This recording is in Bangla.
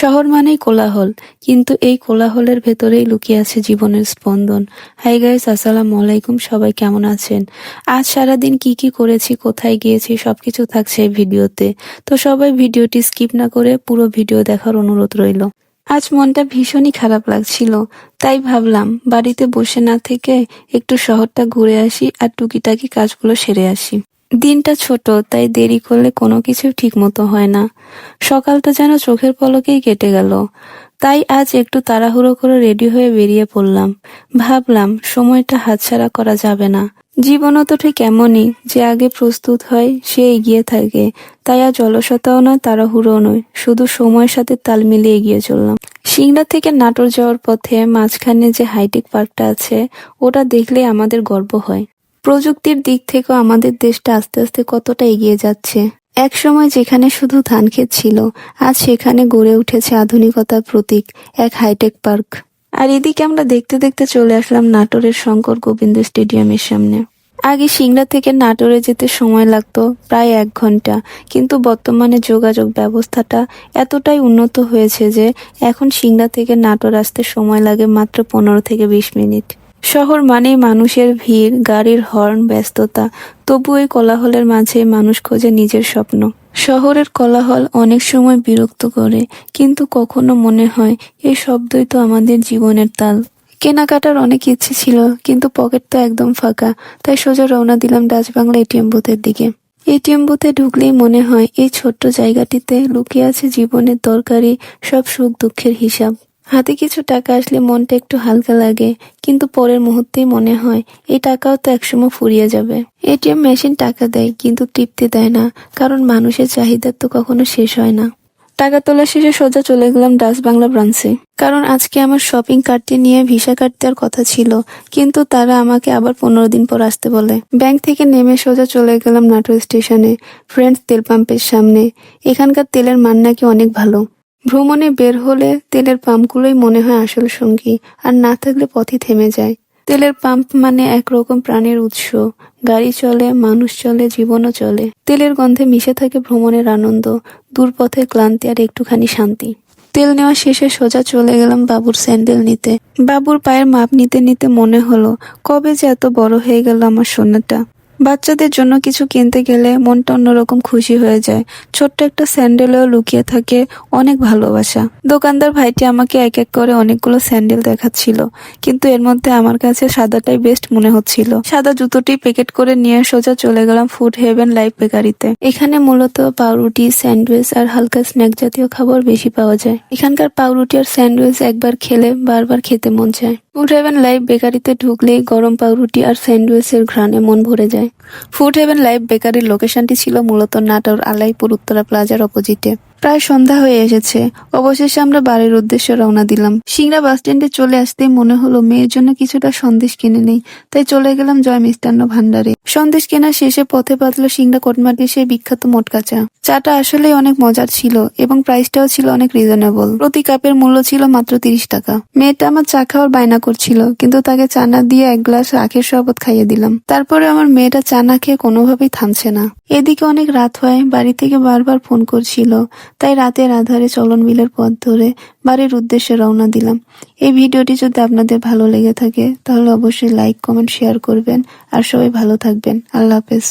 শহর মানেই কোলাহল, কিন্তু এই কোলাহলের ভেতরেই লুকিয়ে আছে জীবনের স্পন্দন। হাই গাইস, আসসালামু আলাইকুম। সবাই কেমন আছেন? আজ সারাদিন কি কি করেছি, কোথায় গিয়েছি, সবকিছু থাকছে এই ভিডিওতে। তো সবাই ভিডিওটি স্কিপ না করে পুরো ভিডিও দেখার অনুরোধ রইল। আজ মনটা ভীষণই খারাপ লাগছিল, তাই ভাবলাম বাড়িতে বসে না থেকে একটু শহরটা ঘুরে আসি আর টুকিটাকি কাজগুলো সেরে আসি। দিনটা ছোট, তাই দেরি করলে কোনো কিছু ঠিক মতো হয় না। সকালটা যেন চোখের পলকেই কেটে গেল। তাই আজ একটু তাড়াহুড়ো করে রেডি হয়ে বেরিয়ে পড়লাম। ভাবলাম সময়টা হাতছাড়া করা যাবে না। জীবনও তো ঠিক এমনই, যে আগে প্রস্তুত হয় সে এগিয়ে থাকে। তাই আজ অলসতাও নয়, তাড়াহুড়োও নয়, শুধু সময়ের সাথে তাল মিলিয়ে এগিয়ে চললাম। সিংড়া থেকে নাটোর যাওয়ার পথে মাঝখানে যে হাইটেক পার্কটা আছে, ওটা দেখলে আমাদের গর্ব হয়। প্রযুক্তির দিক থেকেও আমাদের দেশটা আস্তে আস্তে কতটা এগিয়ে যাচ্ছে। এক সময় যেখানে শুধু ধানক্ষেত ছিল, আজ সেখানে গড়ে উঠেছে আধুনিকতার প্রতীক, এক হাইটেক পার্ক। আর এদিকে আমরা দেখতে দেখতে চলে আসলাম নাটোরের শঙ্কর গোবিন্দ স্টেডিয়ামের সামনে। আগে সিংড়া থেকে নাটোরে যেতে সময় লাগতো প্রায় 1 ঘন্টা, কিন্তু বর্তমানে যোগাযোগ ব্যবস্থাটা এতটাই উন্নত হয়েছে যে এখন সিংড়া থেকে নাটোর আসতে সময় লাগে মাত্র 15 থেকে 20 মিনিট। শহর মানেই মানুষের ভিড়, গাড়ির হর্ন, ব্যস্ততা। তবু এই কোলাহলের মাঝে মানুষ খোঁজে নিজের স্বপ্ন। শহরের কোলাহল অনেক সময় বিরক্ত করে, কিন্তু কখনো মনে হয় এই শব্দই তো আমাদের জীবনের তাল। কেনাকাটার অনেক ইচ্ছে ছিল, কিন্তু পকেট তো একদম ফাঁকা। তাই সোজা রওনা দিলাম ডাচ বাংলা এটিএম বুথের দিকে। এটিএম বুথে ঢুকলেই মনে হয় এই ছোট্ট জায়গাটিতে লুকিয়ে আছে জীবনের দরকারি সব সুখ দুঃখের হিসাব। হাতে কিছু টাকা আসলে মনটা একটু হালকা লাগে, কিন্তু পরের মুহূর্তেই মনে হয় এই টাকাও তো একসময় ফুরিয়ে যাবে। এটিএম মেশিন টাকা দেয়, কিন্তু তৃপ্তি দেয় না, কারণ মানুষের চাহিদা তো কখনো শেষ হয় না। টাকা তোলা শেষে সোজা চলে গেলাম ডাচ বাংলা ব্রাঞ্চে, কারণ আজকে আমার শপিং কার্ডটি নিয়ে ভিসা কার্ড দেওয়ার কথা ছিল, কিন্তু তারা আমাকে আবার 15 দিন পর আসতে বলে। ব্যাংক থেকে নেমে সোজা চলে গেলাম নাটোর স্টেশনে, ফ্রেন্ডস তেল পাম্পের সামনে। এখানকার তেলের মান নাকি অনেক ভালো। ভ্রমণে বের হলে তেলের পাম্পগুলোই মনে হয় আসল সঙ্গী, আর না থাকলে পথই থেমে যায়। তেলের পাম্প মানে একরকম প্রাণের উৎস। গাড়ি চলে, মানুষ চলে, জীবনও চলে। তেলের গন্ধে মিশে থাকে ভ্রমণের আনন্দ, দূরপথের ক্লান্তি আর একটুখানি শান্তি। তেল নেওয়া শেষে সোজা চলে গেলাম বাবুর স্যান্ডেল নিতে। বাবুর পায়ের মাপ নিতে নিতে মনে হলো, কবে যে এত বড় হয়ে গেল আমার সোনাটা। বাচ্চাদের জন্য কিছু কিনতে গেলে মনটা অন্যরকম খুশি হয়ে যায়। ছোট্ট একটা স্যান্ডেলেও লুকিয়ে থাকে অনেক ভালোবাসা। দোকানদার ভাইটি আমাকে এক এক করে অনেকগুলো স্যান্ডেল দেখাচ্ছিল, কিন্তু এর মধ্যে আমার কাছে সাদাটাই বেস্ট মনে হচ্ছিল। সাদা জুতোটি প্যাকেট করে নিয়ে সোজা চলে গেলাম ফুড হেভেন লাইভ বেকারিতে। এখানে মূলত পাউরুটি, স্যান্ডউইচ আর হালকা স্ন্যাক জাতীয় খাবার বেশি পাওয়া যায়। এখানকার পাউরুটি আর স্যান্ডউইচ একবার খেলে বারবার খেতে মন চায়। ফুড হেভেন লাইভ বেকারিতে ঢুকলেই গরম পাউরুটি আর স্যান্ডউইচের ঘ্রাণে মন ভরে যায়। ফুড হেভেন লাইভ বেকারির লোকেশনটি ছিল মূলত নাটোর আলাইপুর উত্তরা প্লাজার অপোজিটে। প্রায় সন্ধ্যা হয়ে এসেছে, অবশেষে আমরা বাড়ির উদ্দেশ্যে রওনা দিলাম। সিংড়া বাস স্ট্যান্ডে চলে আসতেই মনে হলো মেয়ের জন্য কিছুটা সন্দেশ কিনে নেই, তাই চলে গেলাম জয় মিষ্টান্ন ভান্ডারে। সন্দেশ কেনা শেষে পথে বাঁধলো সিংড়া কোটমাটির সেই বিখ্যাত মোটকা চা। চাটা আসলেই অনেক মজার ছিল এবং প্রাইসটাও ছিল অনেক রিজনেবল। প্রতি কাপের মূল্য ছিল মাত্র 30 টাকা। মেয়েটা আমার চা খাওয়ার বায়না করছিল, কিন্তু তাকে চা না দিয়ে 1 গ্লাস আখের শরবত খাইয়ে দিলাম। তারপরে আমার মেয়েটা চা না খেয়ে কোনোভাবেই থামছে না। এদিকে অনেক রাত হয়, বাড়ি থেকে বারবার ফোন করছিল, তাই রাতের আধারে চলন বিলের পথ ধরে বাড়ির উদ্দেশ্যে রওনা দিলাম। এই ভিডিওটি যদি আপনাদের ভালো লেগে থাকে তাহলে অবশ্যই লাইক, কমেন্ট, শেয়ার করবেন। আর সবাই ভালো থাকবেন। আল্লাহ হাফেজ।